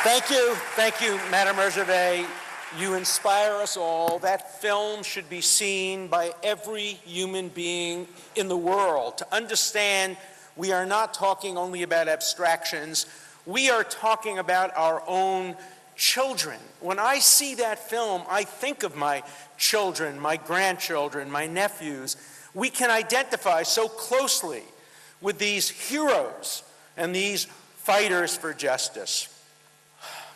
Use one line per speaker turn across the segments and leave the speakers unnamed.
Thank you, Madam Reserve. You inspire us all. That film should be seen by every human being in the world to understand we are not talking only about abstractions. We are talking about our own children. When I see that film, I think of my children, my grandchildren, my nephews. We can identify so closely with these heroes and these fighters for justice.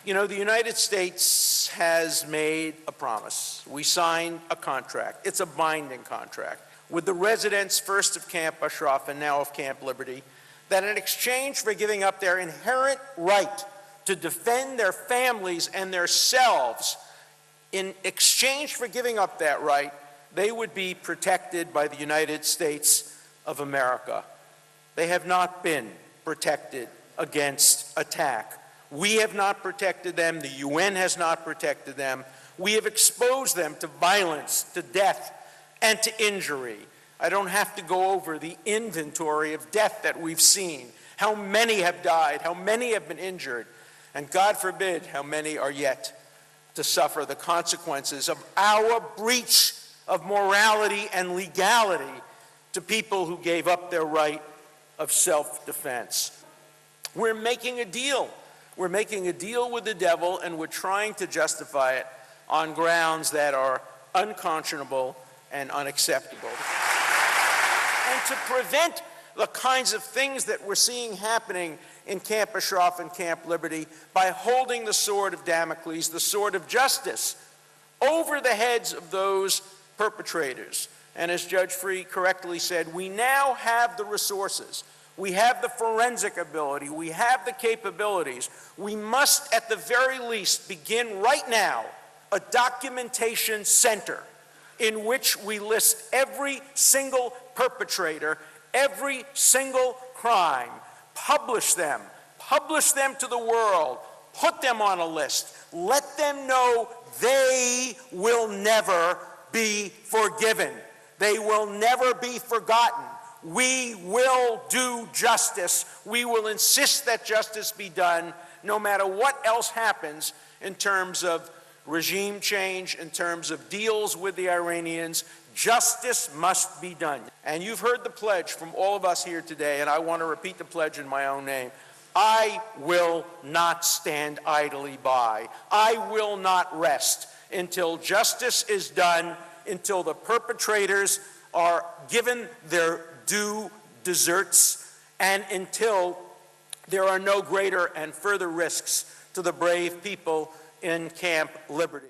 You know, the United States has made a promise. We signed a contract. It's a binding contract with the residents, first of Camp Ashraf and now of Camp Liberty, that in exchange for giving up their inherent right to defend their families and themselves, in exchange for giving up that right, they would be protected by the United States of America. They have not been protected against attack. We have not protected them. The UN has not protected them. We have exposed them to violence, to death, and to injury. I don't have to go over the inventory of death that we've seen, how many have died, how many have been injured, and God forbid how many are yet to suffer the consequences of our breach of morality and legality to people who gave up their right of self-defense. We're making a deal. We're making a deal with the devil, and we're trying to justify it on grounds that are unconscionable and unacceptable. And to prevent the kinds of things that we're seeing happening in Camp Ashraf and Camp Liberty by holding the sword of Damocles, the sword of justice, over the heads of those perpetrators. And as Judge Free correctly said, we now have the resources. We have the forensic ability. We have the capabilities. We must, at the very least, begin right now a documentation center in which we list every single perpetrator, every single crime, publish them to the world, put them on a list, let them know they will never be forgiven. They will never be forgotten. We will do justice. We will insist that justice be done no matter what else happens in terms of regime change, in terms of deals with the Iranians. Justice must be done. And you've heard the pledge from all of us here today, and I want to repeat the pledge in my own name. I will not stand idly by. I will not rest until justice is done, until the perpetrators are given their due deserts, and until there are no greater and further risks to the brave people in Camp Liberty.